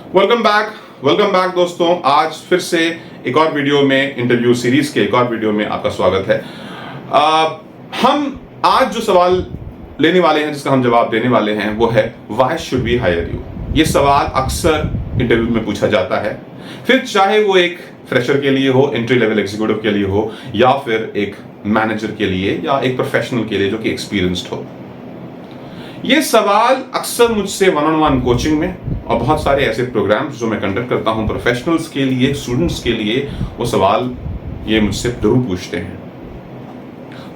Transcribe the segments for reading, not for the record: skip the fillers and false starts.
Welcome back दोस्तों। आज फिर से एक और वीडियो में, इंटरव्यू सीरीज के एक और वीडियो में आपका स्वागत है। हम आज जो सवाल लेने वाले हैं, जिसका हम जवाब देने वाले हैं, वो है why should we hire you. ये सवाल अक्सर इंटरव्यू में पूछा जाता है, फिर चाहे वो एक फ्रेशर के लिए हो, एंट्री लेवल एग्जीक्यूटिव के लिए हो, या फिर एक मैनेजर के लिए या एक प्रोफेशनल के लिए जो कि एक्सपीरियंस्ड हो। ये सवाल अक्सर मुझसे वन ऑन वन कोचिंग में और बहुत सारे ऐसे प्रोग्राम्स जो मैं कंडक्ट करता हूं प्रोफेशनल्स के लिए, स्टूडेंट्स के लिए, वो सवाल ये मुझसे जरूर पूछते हैं।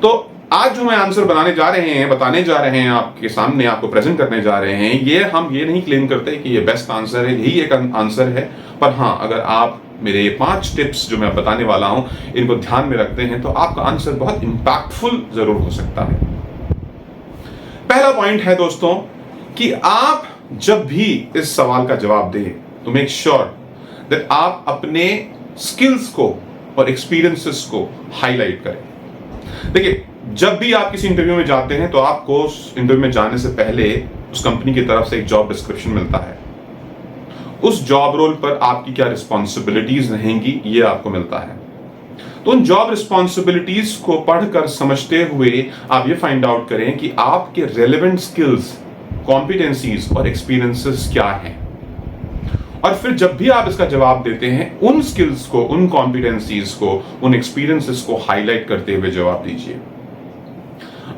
तो आज जो मैं आंसर बताने जा रहे हैं आपके सामने, आपको प्रेजेंट करने जा रहे हैं, ये हम ये नहीं क्लेम करते कि ये बेस्ट आंसर है, यही एक आंसर है। पर हाँ, अगर आप मेरे ये 5 टिप्स जो मैं बताने वाला हूं इनको ध्यान में रखते हैं तो आपका आंसर बहुत इंपैक्टफुल जरूर हो सकता है। पहला पॉइंट है दोस्तों कि आप जब भी इस सवाल का जवाब दें तो मेक श्योर दैट आप अपने स्किल्स को और एक्सपीरियंसेस को हाईलाइट करें। देखिए, जब भी आप किसी इंटरव्यू में जाते हैं तो आपको उस इंटरव्यू में जाने से पहले उस कंपनी की तरफ से एक जॉब डिस्क्रिप्शन मिलता है। उस जॉब रोल पर आपकी क्या रिस्पॉन्सिबिलिटीज रहेंगी ये आपको मिलता है। तो उन जॉब रिस्पॉन्सिबिलिटीज को पढ़कर समझते हुए आप ये फाइंड आउट करें कि आपके रेलेवेंट स्किल्स, कॉम्पिटेंसीज और एक्सपीरियंसेस क्या हैं। और फिर जब भी आप इसका जवाब देते हैं, उन स्किल्स को, उन कॉम्पिटेंसीज को, उन एक्सपीरियंसेस को हाईलाइट करते हुए जवाब दीजिए।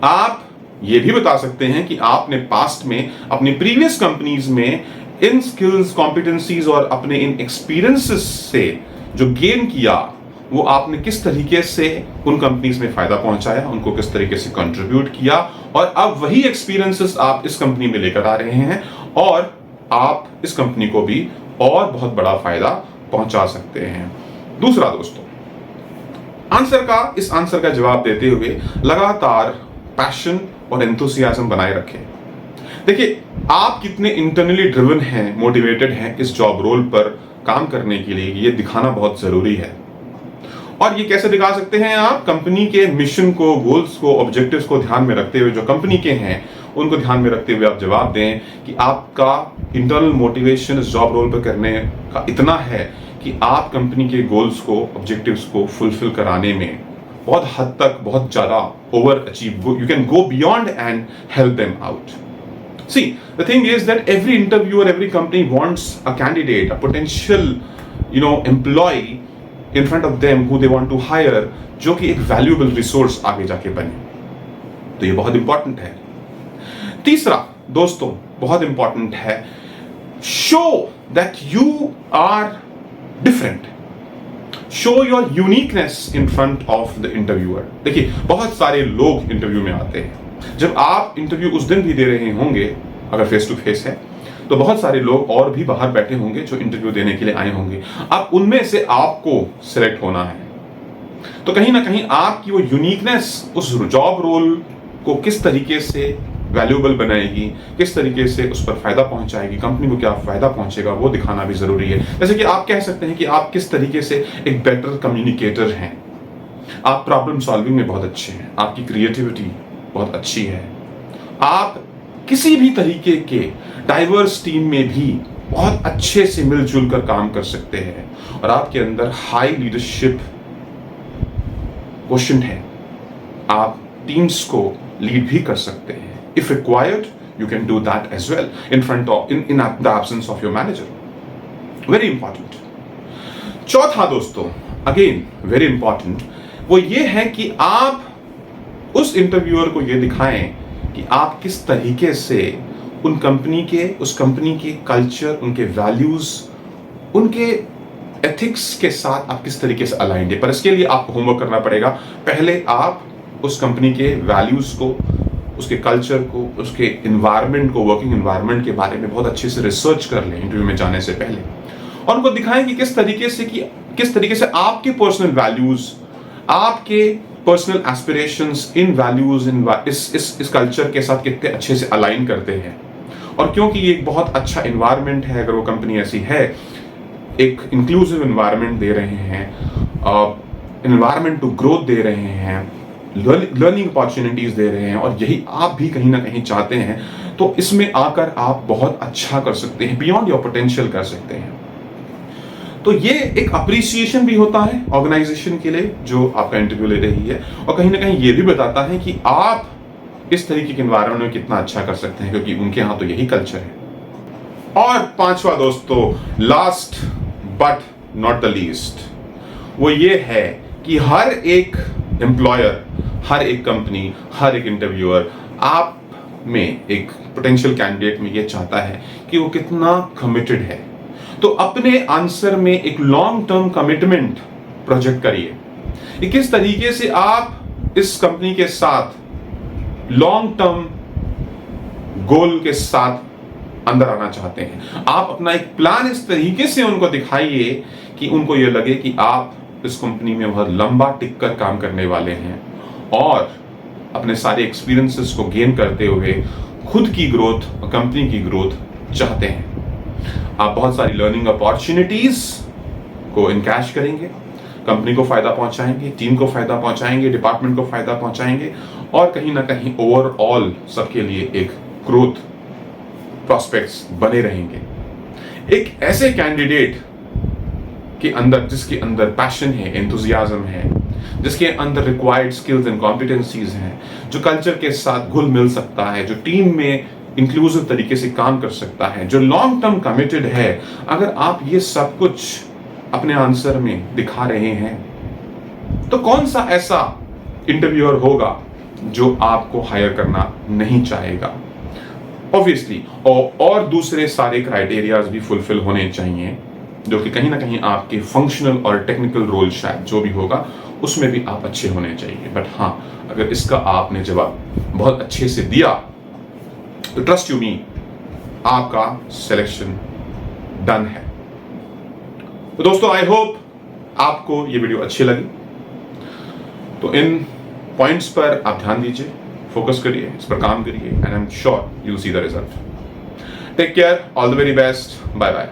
आप ये भी बता सकते हैं कि आपने पास्ट में अपनी प्रीवियस कंपनीज में इन स्किल्स, कॉम्पिटेंसीज और अपने इन एक्सपीरियंसेस से जो गेन किया वो आपने किस तरीके से उन कंपनीज में फायदा पहुंचाया, उनको किस तरीके से कंट्रीब्यूट किया, और अब वही एक्सपीरियंसेस आप इस कंपनी में लेकर आ रहे हैं और आप इस कंपनी को भी और बहुत बड़ा फायदा पहुंचा सकते हैं। दूसरा दोस्तों, इस आंसर का जवाब देते हुए लगातार पैशन और एंथुसियाज्म बनाए रखें। देखिए, आप कितने इंटरनली ड्रिवन हैं, मोटिवेटेड हैं इस जॉब रोल पर काम करने के लिए, ये दिखाना बहुत जरूरी है। और ये कैसे दिखा सकते हैं आप? कंपनी के मिशन को, गोल्स को, ऑब्जेक्टिव्स को ध्यान में रखते हुए, जो कंपनी के हैं उनको ध्यान में रखते हुए आप जवाब दें कि आपका इंटरनल मोटिवेशन इस जॉब रोल पर करने का इतना है कि आप कंपनी के गोल्स को, ऑब्जेक्टिव्स को फुलफिल कराने में बहुत हद तक, बहुत ज्यादा over achieve, you can go beyond and help them out. See, the thing is that every interviewer, every company wants a candidate, a potential, employee in front of them who they want to hire, जो कि एक valuable resource आगे जाके बने। तो ये बहुत important है। तीसरा दोस्तों, बहुत इंपॉर्टेंट है, show that you are different. Show your uniqueness in front of the interviewer. देखिए, बहुत सारे लोग इंटरव्यू में आते हैं। जब आप इंटरव्यू उस दिन भी दे रहे होंगे, अगर फेस टू फेस है, तो बहुत सारे लोग और भी बाहर बैठे होंगे जो इंटरव्यू देने के लिए आए होंगे। अब उनमें से आपको सिलेक्ट होना है। तो कहीं ना कहीं आपकी वो यूनिकनेस उस जॉब रोल को किस तरीके से वैल्यूएबल बनाएगी, किस तरीके से उस पर फायदा पहुंचाएगी, कंपनी को क्या फायदा पहुंचेगा, वो दिखाना भी जरूरी है। जैसे कि आप कह सकते हैं कि आप किस तरीके से एक बेटर कम्युनिकेटर हैं, आप प्रॉब्लम सॉल्विंग में बहुत अच्छे हैं, आपकी क्रिएटिविटी बहुत अच्छी है, आप किसी भी तरीके के डाइवर्स टीम में भी बहुत अच्छे से मिलजुल कर काम कर सकते हैं, और आपके अंदर हाई लीडरशिप क्वोशंट है, आप टीम्स को लीड भी कर सकते हैं। If required you can do that as well in front of in the absence of your manager. Very important. चौथा दोस्तों, अगेन वेरी इंपॉर्टेंट, वो ये है कि आप उस इंटरव्यूअर को ये दिखाएं कि आप किस तरीके से उस कंपनी के कल्चर, उनके वैल्यूज, उनके एथिक्स के साथ आप किस तरीके से अलाइंड है। पर इसके लिए आपको होमवर्क करना पड़ेगा। पहले आप उस कंपनी के वैल्यूज को, उसके कल्चर को, उसके एनवायरनमेंट को, वर्किंग एनवायरनमेंट के बारे में बहुत अच्छे से रिसर्च कर लें इंटरव्यू में जाने से पहले, और उनको दिखाएं कि किस तरीके से आपके पर्सनल वैल्यूज, आपके पर्सनल एस्पिरेशंस इन वैल्यूज, इस कल्चर के साथ कितने अच्छे से अलाइन करते हैं। और क्योंकि ये एक बहुत अच्छा एनवायरनमेंट है, अगर वो कंपनी ऐसी है, एक इंक्लूसिव एनवायरनमेंट दे रहे हैं, एनवायरनमेंट टू ग्रोथ दे रहे हैं, लर्निंग अपॉर्चुनिटीज दे रहे हैं और यही आप भी कहीं ना कहीं चाहते हैं, तो इसमें आकर आप बहुत अच्छा कर सकते हैं, बियॉन्ड योर पोटेंशियल कर सकते हैं। तो ये एक अप्रिसिएशन भी होता है ऑर्गेनाइजेशन के लिए जो आपका इंटरव्यू ले रही है, और कहीं ना कहीं ये भी बताता है कि आप इस तरीके के एनवायरनमेंट में कितना अच्छा कर सकते हैं, क्योंकि उनके यहाँ तो यही कल्चर है। और पांचवा दोस्तों, last but not the least, वो ये है कि हर एक एम्प्लॉयर, हर एक कंपनी, हर एक इंटरव्यूअर आप में, एक पोटेंशियल कैंडिडेट में ये चाहता है कि वो कितना कमिटेड है। तो अपने आंसर में एक लॉन्ग टर्म कमिटमेंट प्रोजेक्ट करिए कि किस तरीके से आप इस कंपनी के साथ लॉन्ग टर्म गोल के साथ अंदर आना चाहते हैं। आप अपना एक प्लान इस तरीके से उनको दिखाइए कि उनको ये लगे कि आप इस कंपनी में बहुत लंबा टिक कर काम करने वाले हैं और अपने सारे एक्सपीरियंसेस को गेन करते हुए खुद की ग्रोथ और कंपनी की ग्रोथ चाहते हैं। आप बहुत सारी लर्निंग अपॉर्चुनिटीज को इनकैश करेंगे, कंपनी को फायदा पहुंचाएंगे, टीम को फायदा पहुंचाएंगे, डिपार्टमेंट को फायदा पहुंचाएंगे और कहीं ना कहीं ओवरऑल सबके लिए एक ग्रोथ प्रॉस्पेक्ट्स बने रहेंगे। एक ऐसे कैंडिडेट के अंदर, जिसके अंदर पैशन है, एंथुजियाज्म है, जिसके अंदर रिक्वायर्ड स्किल्स एंड कॉम्पिटेंसीज हैं, जो कल्चर के साथ घुल मिल सकता है, जो टीम में इंक्लूसिव तरीके से काम कर सकता है, जो लॉन्ग टर्म कमिटेड है, अगर आप ये सब कुछ अपने आंसर में दिखा रहे हैं तो कौन सा ऐसा इंटरव्यूअर होगा जो आपको हायर करना नहीं चाहेगा। ऑब्वियसली और दूसरे सारे क्राइटेरियाज भी फुलफिल होने चाहिए, जो कि कहीं ना कहीं आपके फंक्शनल और टेक्निकल रोल शायद जो भी होगा उसमें भी आप अच्छे होने चाहिए। बट हाँ, अगर इसका आपने जवाब बहुत अच्छे से दिया तो ट्रस्ट यू मी, आपका सिलेक्शन डन है। तो दोस्तों, आई होप आपको ये वीडियो अच्छी लगी। तो इन पॉइंट्स पर आप ध्यान दीजिए, फोकस करिए, इस पर काम करिए, and I am sure you will see the result. Take care, all the very best, bye bye.